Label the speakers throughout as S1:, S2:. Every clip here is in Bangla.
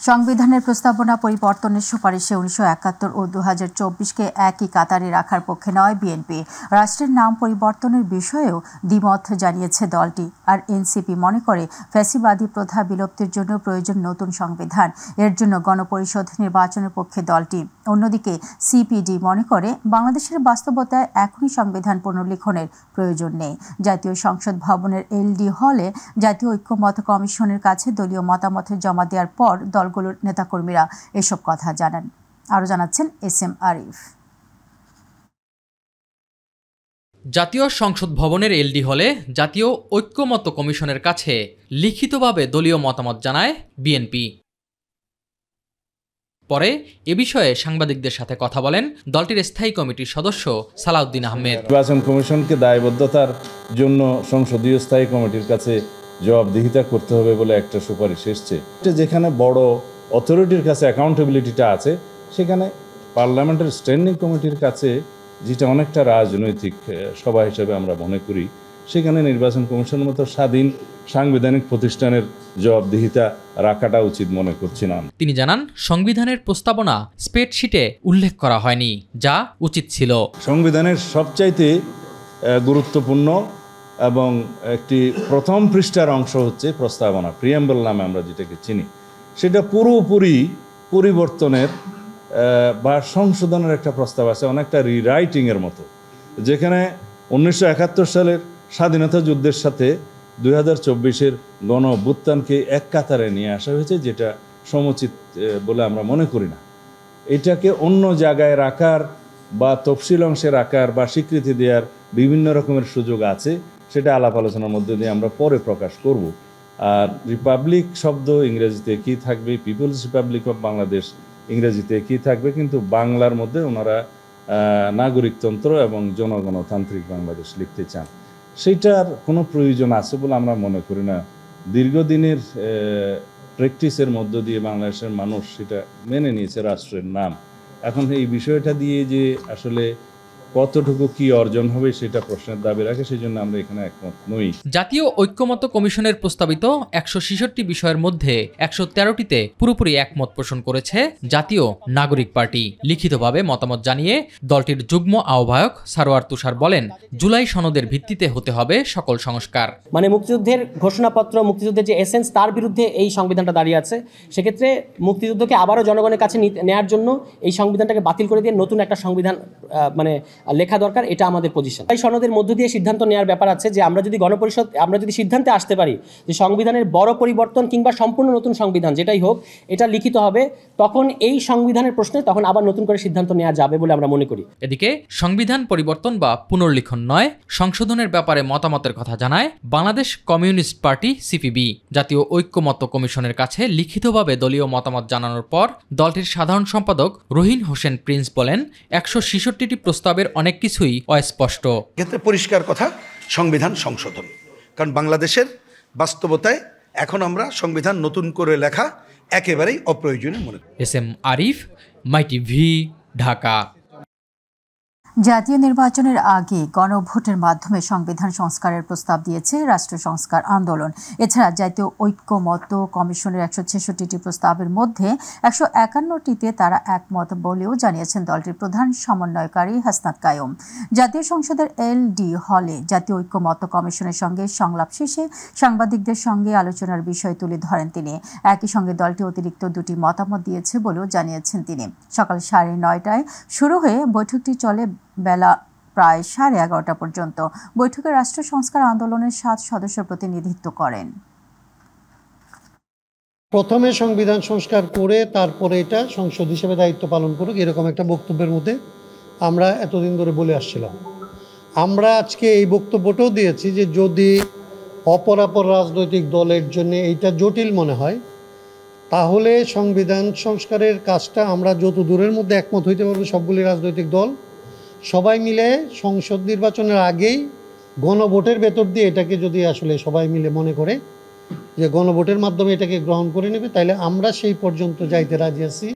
S1: সংবিধানের প্রস্তাবনা পরিবর্তনের সুপারিশে ১৯৭১ ও ২০২৪-কে একই কাতারে রাখার পক্ষে নয় বিএনপি। রাষ্ট্রের নাম পরিবর্তনের বিষয়েও দ্বিমত জানিয়েছে দলটি। আর এনসিপি মনে করে ফ্যাসিবাদী প্রথা বিলুপ্তির জন্য প্রয়োজন নতুন সংবিধান। এর জন্য গণপরিষদ নির্বাচনের পক্ষে দলটি। অন্যদিকে সিপিডি মনে করে বাংলাদেশের বাস্তবতায় এখনই সংবিধান পুনর্লিখনের প্রয়োজন নেই। জাতীয় সংসদ ভবনের এলডি হলে জাতীয় ঐক্যমত কমিশনের কাছে দলীয় মতামত জমা দেওয়ার পর দলগুলোর নেতাকর্মীরা এসব কথা জানান। আরও জানাচ্ছেন এসএম আরিফ।
S2: জাতীয় সংসদ ভবনের এলডি হলে জাতীয় ঐক্যমত কমিশনের কাছে লিখিতভাবে দলীয় মতামত জানায় বিএনপি। পরে এ বিষয়ে সাংবাদিকদের সাথে কথা বলেন দলটির স্থায়ী কমিটির সদস্য সালাউদ্দিন আহমেদ।
S3: নির্বাচন কমিশনকে দায়বদ্ধতার জন্য সংসদীয় স্থায়ী কমিটির কাছে জবাবদিহিতা করতে হবে বলে একটা সুপারিশ এসছে। যেখানে বড় অথরিটির কাছে অ্যাকাউন্টেবিলিটিটা আছে, সেখানে পার্লামেন্টের স্ট্যান্ডিং কমিটির কাছে, যেটা অনেকটা রাজনৈতিক সভা হিসেবে আমরা মনে করি, সেখানে নির্বাচন কমিশনের মতো স্বাধীন সাংবিধানিক প্রতিষ্ঠানের জবাবদিহিতা রাখাটা উচিত মনে করছি না।
S2: তিনি জানান, সংবিধানের প্রস্তাবনা স্প্রেডশিটে উল্লেখ করা হয়নি, যা উচিত ছিল।
S3: সংবিধানের সবচাইতে গুরুত্বপূর্ণ এবং একটি প্রথম পৃষ্ঠার অংশ হচ্ছে প্রস্তাবনা, প্রিয়াম্বল নামে আমরা যেটাকে চিনি। সেটা পুরোপুরি পরিবর্তনের বা সংশোধনের একটা প্রস্তাব আছে, অনেকটা রিরাইটিংয়ের মতো, যেখানে ১৯৭১ সালের স্বাধীনতা যুদ্ধের সাথে ২০২৪-এর গণ অভ্যুত্থানকে এক কাতারে নিয়ে আসা হয়েছে, যেটা সমুচিত বলে আমরা মনে করি না। এটাকে অন্য জায়গায় রাখার বা তফসিল অংশে রাখার বা স্বীকৃতি দেওয়ার বিভিন্ন রকমের সুযোগ আছে, সেটা আলাপ আলোচনার মধ্যে দিয়ে আমরা পরে প্রকাশ করব। আর রিপাবলিক শব্দ ইংরেজিতে কি থাকবে, পিপলস রিপাবলিক অফ বাংলাদেশ ইংরেজিতে কি থাকবে, কিন্তু বাংলার মধ্যে ওনারা নাগরিকতন্ত্র এবং জনগণতান্ত্রিক বাংলাদেশ লিখতে চান। সেইটার কোনো প্রয়োজন আছে বলে আমরা মনে করি না। দীর্ঘদিনের প্র্যাকটিসের মধ্য দিয়ে বাংলাদেশের মানুষ সেটা মেনে নিয়েছে রাষ্ট্রের নাম। এখন এই বিষয়টা দিয়ে যে আসলে কতটুকু কি অর্জন হবে সেটা প্রশ্নের দাবি রাখে, সেই জন্য আমরা এখানে একমত নই।
S2: জাতীয় ঐক্যমত কমিশনের প্রস্তাবিত ১৬৬ বিষয়ের মধ্যে ১১৩টিতে পুরোপুরি একমত পোষণ করেছে জাতীয় নাগরিক পার্টি। লিখিতভাবে মতামত জানিয়ে দলটির যুগ্ম আহ্বায়ক সারোয়ার তুষার বলেন, জুলাই সনদের ভিত্তিতে হতে হবে সকল সংস্কার।
S4: মানে মুক্তিযুদ্ধের ঘোষণাপত্র, মুক্তিযুদ্ধের যে এসেন্স, তার বিরুদ্ধে এই সংবিধানটা দাঁড়িয়ে আছে। সেক্ষেত্রে মুক্তিযুদ্ধকে আবারও জনগণের কাছে নেওয়ার জন্য এই সংবিধানটাকে বাতিল করে দিয়ে নতুন একটা সংবিধান লেখা দরকার, এটা আমাদের পজিশন। এই সনদের মধ্য দিয়ে সিদ্ধান্ত নেওয়ার ব্যাপার আছে যে আমরা যদি সিদ্ধান্তে আসতে পারি যে সংবিধানের বড় পরিবর্তন কিংবা সম্পূর্ণ নতুন সংবিধান যেটাই হোক, এটা লিখিত হবে, তখন এই সংবিধানের প্রশ্নে তখন আবার নতুন করে সিদ্ধান্ত নেওয়া যাবে বলে আমরা মনে করি।
S2: এদিকে সংবিধান পরিবর্তন বা পুনর্লিখন নয়, সংশোধনের ব্যাপারে মতামতের কথা জানায় বাংলাদেশ কমিউনিস্ট পার্টি সিপিবি। জাতীয় ঐক্যমত্য কমিশনের কাছে লিখিতভাবে দলীয় মতামত জানানোর পর দলটির সাধারণ সম্পাদক রহিন হোসেন প্রিন্স বলেন, ১৬৬টি প্রস্তাবের অনেক কিছুই অস্পষ্ট।
S5: ক্ষেত্রে পরিষ্কার কথা, সংবিধান সংশোধন, কারণ বাংলাদেশের বাস্তবতায় এখন আমরা সংবিধান নতুন করে লেখা একেবারেই অপ্রয়োজনীয় মনে করি।
S2: এসএম আরিফ, মাই টিভি, ঢাকা।
S1: জাতীয় নির্বাচনের আগে গণভোটের মাধ্যমে সংবিধান সংস্কারের প্রস্তাব দিয়েছে রাষ্ট্র সংস্কার আন্দোলন। এছাড়া জাতীয় ঐক্যমত্য কমিশনের ১৬৬টি প্রস্তাবের মধ্যে ১৫১টিতে তারা একমত বলেও জানিয়েছেন দলটির প্রধান সমন্বয়কারী হাসনাত কায়ুম। জাতীয় সংসদের এলডি হলে জাতীয় ঐক্যমত্য কমিশনের সঙ্গে সংলাপ শেষে সাংবাদিকদের সঙ্গে আলোচনার বিষয় তুলে ধরেন তিনি। একই সঙ্গে দলটি অতিরিক্ত দুটি মতামত দিয়েছে বলেও জানিয়েছেন তিনি। সকাল ৯:৩০টায় শুরু হয়ে বৈঠকটি চলে বেলা প্রায় ১১:৩০ পর্যন্ত। বৈঠকে রাষ্ট্র সংস্কার আন্দোলনের ৭ সদস্য প্রতিনিধিত্ব করেন।
S6: প্রথমে সংবিধান সংস্কার করে তারপরে এটা সংসদ হিসেবে দায়িত্ব পালন করুক, এরকম একটা বক্তব্যের মধ্যে আমরা এতদিন ধরে বলে আসছিলাম। আমরা আজকে এই বক্তব্যটাও দিয়েছি যে যদি অপরাপর রাজনৈতিক দলের জন্য এইটা জটিল মনে হয়, তাহলে সংবিধান সংস্কারের কাজটা আমরা যত দূরের মধ্যে একমত হইতে পারবো সবগুলি রাজনৈতিক দল, সবাই মিলে সংসদ নির্বাচনের আগেই গণভোটের ভেতর দিয়ে এটাকে যদি আসলে সবাই মিলে মনে করে যে গণভোটের মাধ্যমে এটাকে গ্রহণ করে নেবে, তাহলে আমরা সেই পর্যন্ত যাইতে রাজি আছি।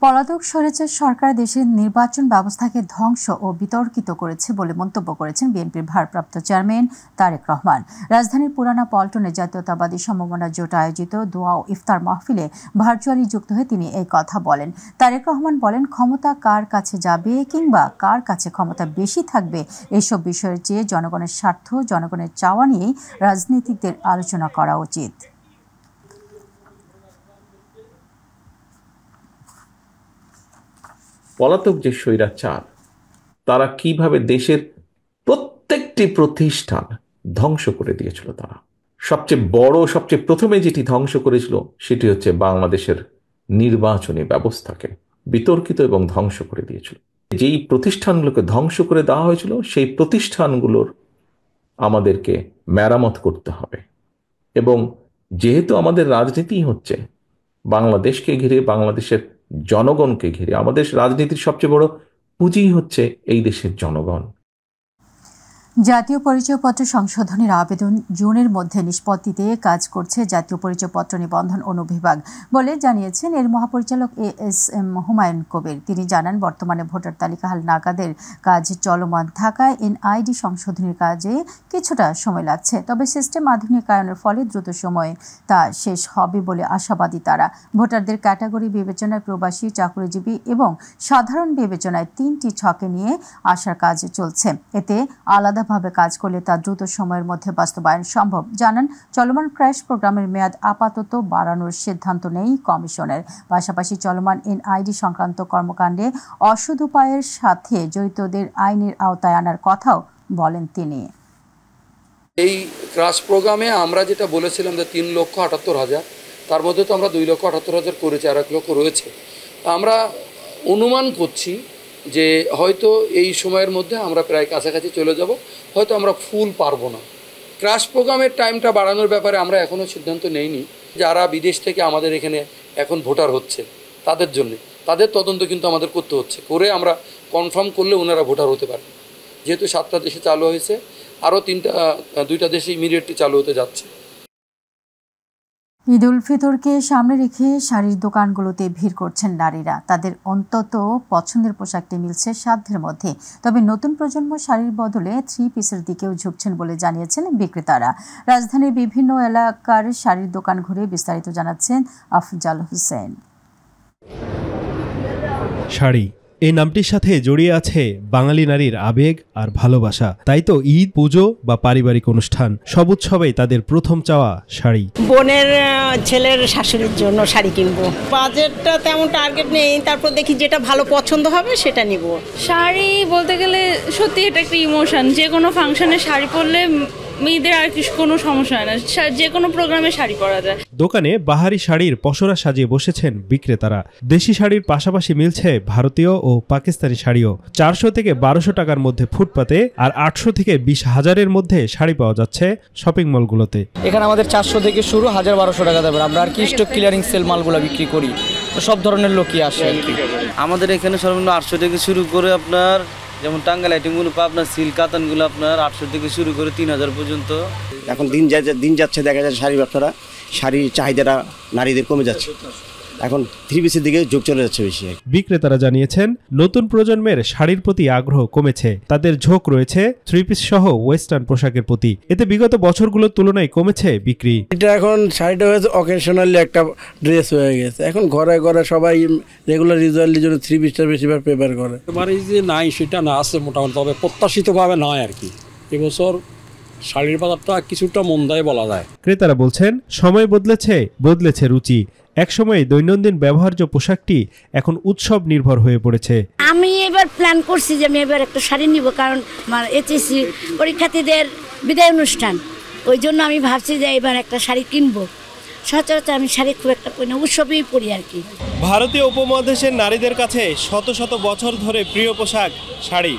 S1: পলাতক স্বৈরাচার সরকার দেশের নির্বাচন ব্যবস্থাকে ধ্বংস ও বিতর্কিত করেছে বলে মন্তব্য করেছেন বিএনপির ভারপ্রাপ্ত চেয়ারম্যান তারেক রহমান। রাজধানীর পুরানা পল্টনে জাতীয়তাবাদী সমমনা জোট আয়োজিত দোয়া ও ইফতার মাহফিলে ভার্চুয়ালি যুক্ত হয়ে তিনি এই কথা বলেন। তারেক রহমান বলেন, ক্ষমতা কার কাছে যাবে কিংবা কার কাছে ক্ষমতা বেশি থাকবে এসব বিষয়ের চেয়ে জনগণের স্বার্থ, জনগণের চাওয়া নিয়েই রাজনীতিকদের আলোচনা করা উচিত।
S7: পলাতক যে স্বৈরাচার, তারা কিভাবে দেশের প্রত্যেকটি প্রতিষ্ঠান ধ্বংস করে দিয়েছিল। তারা সবচেয়ে বড়, সবচেয়ে প্রথমে যেটি ধ্বংস করেছিল সেটি হচ্ছে বাংলাদেশের নির্বাচনী ব্যবস্থাকে বিতর্কিত এবং ধ্বংস করে দিয়েছিল। যেই প্রতিষ্ঠানগুলোকে ধ্বংস করে দেওয়া হয়েছিল সেই প্রতিষ্ঠানগুলোর আমাদেরকে মেরামত করতে হবে। এবং যেহেতু আমাদের রাজনীতি হচ্ছে বাংলাদেশকে ঘিরে, বাংলাদেশের জনগণকে ঘিরে, আমাদের রাজনীতির সবচেয়ে বড় পুঁজি হচ্ছে এই দেশের জনগণ।
S1: জাতীয় পরিচয়পত্র সংশোধনের আবেদন জুনের মধ্যে নিষ্পত্তিতে কাজ করছে জাতীয় পরিচয়পত্র নিবন্ধন অনুবিভাগ বলে জানিয়েছেন এর মহাপরিচালক ASM হুমায়ুন কবির। তিনি জানান, বর্তমানে ভোটার তালিকা হালনাগাদের কাজ চলমান থাকায় NID সংশোধনের কাজে কিছুটা সময় লাগছে। তবে সিস্টেম আধুনিকায়নের ফলে দ্রুত সময়ে তা শেষ হবে বলে আশাবাদী তারা। ভোটারদের ক্যাটাগরি বিবেচনায় প্রবাসী, চাকরিজীবী এবং সাধারণ বিবেচনায় 3টি ছকে নিয়ে আসার কাজ চলছে। এতে আলাদাভাবে কাজ করলে তা দ্রুত সময়ের মধ্যে বাস্তবায়ন সম্ভব। জানান, চলমান ক্র্যাশ প্রোগ্রামের মেয়াদ আপাতত বাড়ানোর সিদ্ধান্ত নেই কমিশনের। পাশাপাশি চলমান NID সংক্রান্ত কর্মকাণ্ডে অসৎ উপায়ের সাথে জড়িতদের আইনের আওতায় আনার কথাও বলেন তিনি।
S8: এই ক্রাশ প্রোগ্রামে আমরা যেটা বলেছিলাম যে 3,78,000, তার মধ্যে তো আমরা 2,78,000 করেছি, আর 1 লক্ষ রয়েছে। আমরা অনুমান করছি যে হয়তো এই সময়ের মধ্যে আমরা প্রায় কাছাকাছি চলে যাব, হয়তো আমরা ফুল পারবো না। ক্রাশ প্রোগ্রামের টাইমটা বাড়ানোর ব্যাপারে আমরা এখনও সিদ্ধান্ত নেইনি। যারা বিদেশ থেকে আমাদের এখানে এখন ভোটার হচ্ছে তাদের জন্য, তাদের তদন্ত কিন্তু আমাদের করতে হচ্ছে, করে আমরা কনফার্ম করলে ওনারা ভোটার হতে পারে। যেহেতু 7টা দেশে চালু হয়েছে, আরও 2টা দেশে ইমিডিয়েটলি চালু হতে যাচ্ছে।
S1: ঈদ উল ফিতরকে সামনে রেখে শাড়ির দোকানগুলোতে ভিড় করছেন নারীরা। তাদের অন্তত পছন্দের পোশাকটি মিলছে সাধ্যের মধ্যে। তবে নতুন প্রজন্ম শাড়ির বদলে 3 পিসের দিকেও ঝুঁকছেন বলে জানিয়েছেন বিক্রেতারা। রাজধানীর বিভিন্ন এলাকার শাড়ির দোকান ঘুরে বিস্তারিত জানাচ্ছেন আফজাল হোসেন।
S9: শাড়ি এই নামটির সাথে জড়িয়ে আছে বাঙালি নারীর আবেগ আর ভালোবাসা। তাই তো ঈদ, পুজো বা পারিবারিক অনুষ্ঠান সব উৎসবেই তাদের প্রথম চাওয়া শাড়ি।
S10: বোনের ছেলের শাশুড়ির জন্য শাড়ি কিনবো। বাজেটটা তেমন টার্গেট নেই, তারপর দেখি যেটা ভালো পছন্দ হবে সেটা নিব।
S11: শাড়ি বলতে গেলে সত্যি এটা একটা ইমোশন। যে কোনো ফাংশনে শাড়ি পরলে মেয়েদের আর কিছু কোনো সমস্যা হয় না, যে কোনো প্রোগ্রামে শাড়ি পরা যায়।
S9: দোকানে বাহারি শাড়ির পসরা সাজিয়ে বসেছেন বিক্রেতারা। দেশি শাড়ির পাশাপাশি মিলছে ভারতীয় ও পাকিস্তানি শাড়িও। 400 থেকে 1200 টাকার মধ্যে ফুটপাতে আর 800 থেকে 20,000-এর মধ্যে শাড়ি পাওয়া যাচ্ছে শপিং মলগুলোতে।
S12: এখানে আমাদের 400 থেকে শুরু, 1000-1200 টাকা দেবে। আমরা আর কি স্টক ক্লিয়ারিং সেল মালগুলো বিক্রি করি, তো সব ধরনের লোকই আসে আর কি।
S13: আমাদের এখানে সর্বনিম্ন 800 থেকে শুরু করে আপনার, যেমন টাঙ্গাইল আইটেমগুলো আপনার সিল্ক কাতানগুলো আপনার 800 থেকে শুরু করে 3000 পর্যন্ত।
S14: এখন দিন যাচ্ছে, দেখা যাচ্ছে শাড়ি ব্যবসাটা, শাড়ির চাহিদাটা নারীদের কমে যাচ্ছে। এখন 3 পিসের দিকে ঝোঁক চলে যাচ্ছে বেশি।
S9: বিক্রেতারা জানিয়েছেন, নতুন প্রজন্মের শাড়ির প্রতি আগ্রহ কমেছে। তাদের ঝোঁক রয়েছে 3 পিস সহ ওয়েস্টার্ন পোশাকের প্রতি। এতে বিগত বছরগুলোর তুলনায় কমেছে বিক্রি।
S15: এটা এখন শাড়িটা হয়েছে অকেশনালি একটা ড্রেস হয়ে গেছে। এখন ঘরে ঘরে সবাই রেগুলার ইউজুয়ালি জন্য 3 পিসটা বেশিরভাগ প্রেফার করে।
S16: এবারে যে নাই সেটা না আছে মোটামুটি, তবে প্রত্যাশিতভাবে নয় আর কি। এবছর শাড়ির বাজারটা কিছুটা মন্দায় বলা যায়।
S9: ক্রেতারা বলছেন, সময় বদলেছে রুচি। একসময় দৈনন্দিন ব্যবহার্য পোশাকটি এখন উৎসব নির্ভর হয়ে পড়েছে।
S17: আমি এবার প্ল্যান করছি যে আমি এবার একটা শাড়ি নিব, কারণ আমার HSC পরীক্ষার্থীদের বিদায় অনুষ্ঠান, ওই জন্য আমি ভাবছি যে এবার একটা শাড়ি কিনবো। সচরাচর আমি শাড়ি খুব একটা পরি না, উৎসবেই পরি আর কি।
S9: ভারতীয় উপমহাদেশের নারীদের কাছে শত শত বছর ধরে প্রিয় পোশাক শাড়ি।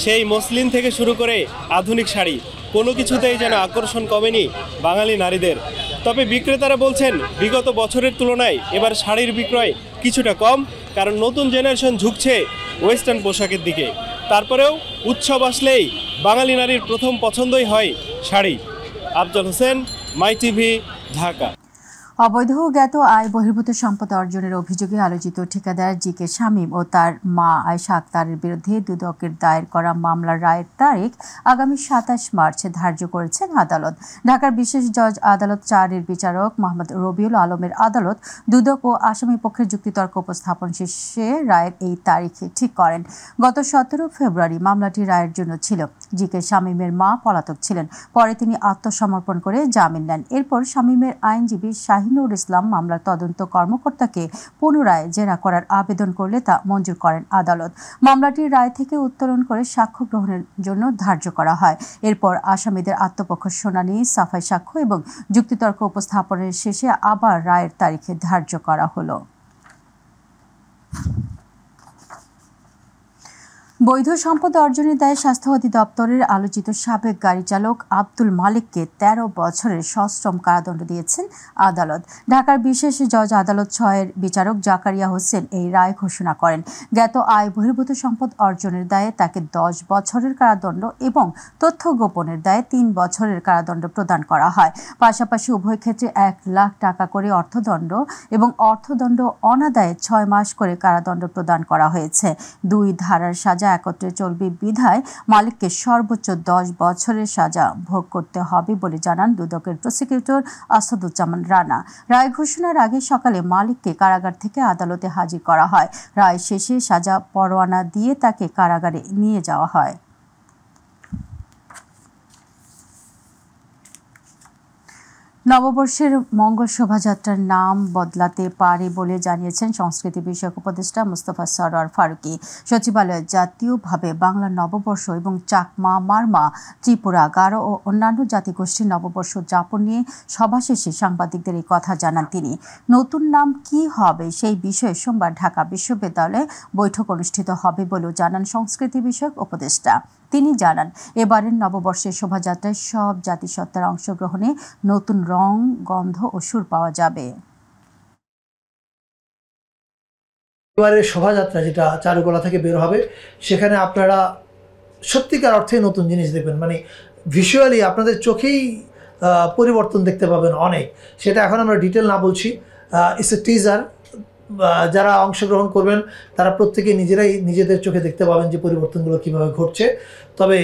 S9: সেই মসলিন থেকে শুরু করে আধুনিক শাড়ি, কোনো কিছুতেই যেন আকর্ষণ কমেনি বাঙালি নারীদের। তবে বিক্রেতারা বলছেন, বিগত বছরের তুলনায় এবার শাড়ির বিক্রয় কিছুটা কম, কারণ নতুন জেনারেশন ঝুঁকছে ওয়েস্টার্ন পোশাকের দিকে। তারপরেও উৎসব আসলেই বাঙালি নারীর প্রথম পছন্দই হয় শাড়ি। আফজাল হোসেন, মাই টিভি, ঢাকা।
S1: অবৈধ জ্ঞাত আয় বহির্ভূত সম্পদ অর্জনের অভিযোগে আলোচিত ঠিকাদার জি.কে. শামীম ও তার মা আয়েশা আক্তারের বিরুদ্ধে দুদকের দায়ের করা মামলার রায়ের তারিখ আগামী 27 মার্চ ধার্য করেছেন আদালত। ঢাকার বিশেষ জজ আদালত 4-এর বিচারক মোহাম্মদ রবিউল আলমের আদালত দুদক ও আসামি পক্ষের যুক্তিতর্ক উপস্থাপন শেষে রায়ের এই তারিখ ঠিক করেন। গত 17 ফেব্রুয়ারি মামলাটি রায়ের জন্য ছিল। জি.কে. শামীমের মা পলাতক ছিলেন। পরে তিনি আত্মসমর্পণ করে জামিন নেন। এরপর শামীমের আইনজীবী শাহিনুর ইসলাম মামলার তদন্ত কর্মকর্তাকে পুনরায় জেরা করার আবেদন করলে তা মঞ্জুর করেন আদালত। মামলাটির রায় থেকে উত্তোলন করে সাক্ষ্য গ্রহণের জন্য ধার্য করা হয়। এরপর আসামিদের আত্মপক্ষ শুনানি, সাফাই সাক্ষ্য এবং যুক্তিতর্ক উপস্থাপনের শেষে আবার রায়ের তারিখে ধার্য করা হলো। বৈধ সম্পদ অর্জনের দায়ে স্বাস্থ্য অধিদপ্তরের আলোচিত সাবেক গাড়ি চালক আব্দুল মালিককে 13 বছরের সশ্রম কারাদণ্ড দিয়েছেন আদালত। ঢাকার বিশেষ জজ আদালত 6-এর বিচারক জাকারিয়া হোসেন এই রায় ঘোষণা করেন। জ্ঞাত আয় বহির্ভূত সম্পদ অর্জনের দায়ে তাকে 10 বছরের কারাদণ্ড এবং তথ্য গোপনের দায়ে 3 বছরের কারাদণ্ড প্রদান করা হয়। পাশাপাশি উভয় ক্ষেত্রে 1 লাখ টাকা করে অর্থদণ্ড এবং অর্থদণ্ড অনাদায়ে 6 মাস করে কারাদণ্ড প্রদান করা হয়েছে। 2 ধারার সাজা একত্রে চলবে বিধায় মালিককে সর্বোচ্চ 10 বছরের সাজা ভোগ করতে হবে বলে জানান দুদকের প্রসিকিউটর আসাদুজ্জামান রানা। রায় ঘোষণার আগে সকালে মালিককে কারাগার থেকে আদালতে হাজির করা হয়। রায় শেষে সাজা পরোয়ানা দিয়ে তাকে কারাগারে নিয়ে যাওয়া হয়। নববর্ষের মঙ্গল শোভাযাত্রার নাম বদলাতে পারে বলে জানিয়েছেন সংস্কৃতি বিষয়ক উপদেষ্টা মুস্তফা সরোয়ার ফারুকী। সচিবালয়ে জাতীয়ভাবে বাংলা নববর্ষ এবং চাকমা, মারমা, ত্রিপুরা, গারো ও অন্যান্য জাতিগোষ্ঠীর নববর্ষ উদযাপন নিয়ে সভা শেষে সাংবাদিকদের এই কথা জানান তিনি। নতুন নাম কি হবে সেই বিষয়ে সোমবার ঢাকা বিশ্ববিদ্যালয়ে বৈঠক অনুষ্ঠিত হবে বলেও জানান সংস্কৃতি বিষয়ক উপদেষ্টা। তিনি জানান, এবারের নববর্ষের শোভাযাত্রায় সব জাতিসত্তার অংশগ্রহণে নতুন রং, গন্ধ ও সুর পাওয়া যাবে।
S18: এবারের শোভাযাত্রা যেটা চারুকলা থেকে বের হবে, সেখানে আপনারা সত্যিকার অর্থে নতুন জিনিস দেখবেন। মানে ভিজুয়ালি আপনাদের চোখেই পরিবর্তন দেখতে পাবেন অনেক। সেটা এখন আমরা ডিটেল না বলছি, ইটস এ টিজার। যারা অংশগ্রহণ করবেন তারা প্রত্যেকে নিজেরাই নিজেদের চোখে দেখতে পাবেন যে পরিবর্তনগুলো কীভাবে ঘটছে। তবে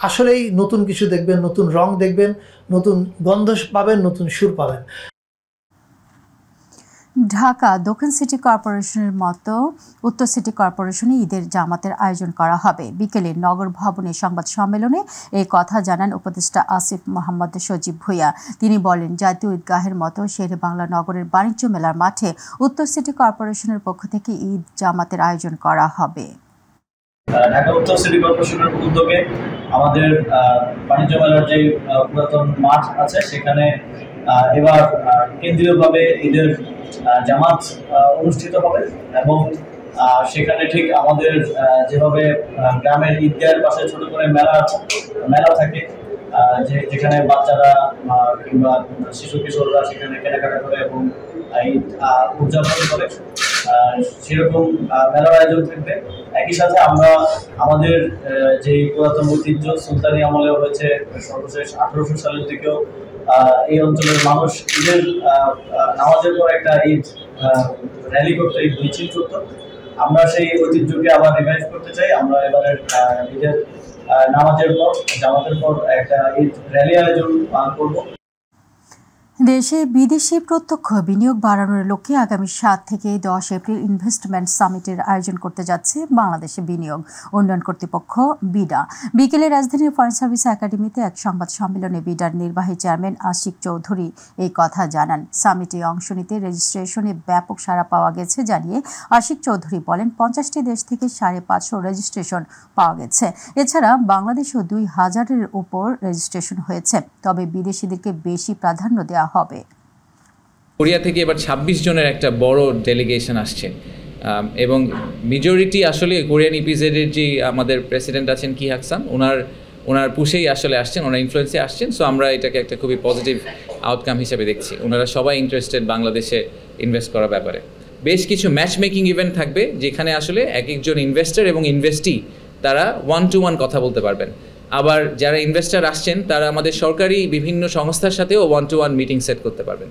S18: আসলেই নতুন কিছু দেখবেন, নতুন রং দেখবেন, নতুন গন্ধ পাবেন, নতুন সুর পাবেন।
S1: ঢাকা দক্ষিণ সিটি কর্পোরেশনের মতো উত্তর সিটি কর্পোরেশনে ঈদের জামাতের আয়োজন করা হবে। বিকেলে নগর ভবনে সংবাদ সম্মেলনে এই কথা জানান উপদেষ্টা আসিফ মোহাম্মদ সজীব ভুঁইয়া। তিনি বলেন, জাতীয় ঈদগাহের মতো শেরে বাংলা নগরের বাণিজ্য মেলার মাঠে উত্তর সিটি কর্পোরেশনের পক্ষ থেকে ঈদ জামাতের আয়োজন করা হবে।
S19: ঢাকা উত্তর সিটি কর্পোরেশনের উদ্যোগে আমাদের বাণিজ্য মেলার যে পুরাতন মাঠ আছে সেখানে এবার কেন্দ্রীয়ভাবে ঈদের জামাত অনুষ্ঠিত হবে এবং সেখানে ঠিক আমাদের যেভাবে গ্রামের ঈদগাহের পাশে ছোট করে মেলা থাকে, যেখানে বাচ্চারা কিংবা শিশু কিশোররা সেখানে কেনাকাটা করে এবং ঈদ উদযাপন করে, সেরকম মেলার আয়োজন থাকবে। একই সাথে আমরা আমাদের যে পুরাতন ঐতিহ্য সুলতানি আমলে হয়েছে, সর্বশেষ 1800 সালের দিকেও এই অঞ্চলের মানুষ ঈদের নামাজের পর একটা ঈদ র্যালি করতো, ঈদ মিছিল করতো। আমরা সেই ঐতিহ্যকে আবার রিভাইভ করতে চাই। আমরা এবারে ঈদের নামাজের পর, জামাতের পর একটা ঈদ র্যালি আয়োজন করবো।
S1: দেশে বিদেশি প্রত্যক্ষ বিনিয়োগ বাড়ানোর লক্ষ্যে আগামী 7 থেকে 10 এপ্রিল ইনভেস্টমেন্ট সামিটের আয়োজন করতে যাচ্ছে বাংলাদেশে বিনিয়োগ উন্নয়ন কর্তৃপক্ষ বিডা। বিকেলে রাজধানীর ফরেন সার্ভিস একাডেমিতে এক সংবাদ সম্মেলনে বিডার নির্বাহী চেয়ারম্যান আশিক চৌধুরী এই কথা জানান। সামিটে অংশ নিতে রেজিস্ট্রেশনে ব্যাপক সাড়া পাওয়া গেছে জানিয়ে আশিক চৌধুরী বলেন, 50টি দেশ থেকে 550 রেজিস্ট্রেশন পাওয়া গেছে। এছাড়া বাংলাদেশেও 2000-এর উপর রেজিস্ট্রেশন হয়েছে। তবে বিদেশিদেরকে বেশি প্রাধান্য দেওয়া হবে।
S20: কোরিয়া থেকে এবার 26 জনের একটা বড় ডেলিগেশন আসছে এবং মেজরিটি আসলে কোরিয়ান ইপিজেডের যে আমাদের প্রেসিডেন্ট আছেন কি হাকসান, ওনার পুশেই আসলে আসছেন, ওনার ইনফ্লুয়েন্সে আসছেন। সো আমরা এটাকে একটা খুবই পজিটিভ আউটকাম হিসেবে দেখছি। ওনারা সবাই ইন্টারেস্টেড বাংলাদেশে ইনভেস্ট করার ব্যাপারে। বেশ কিছু ম্যাচ মেকিং ইভেন্ট থাকবে যেখানে আসলে এক একজন ইনভেস্টর এবং ইনভেস্টি তারা 1-to-1 কথা বলতে পারবেন। আবার যারা ইনভেস্টর আসছেন তারা আমাদের সরকারি বিভিন্ন সংস্থার সাথেও 1-to-1 মিটিং সেট করতে পারবেন।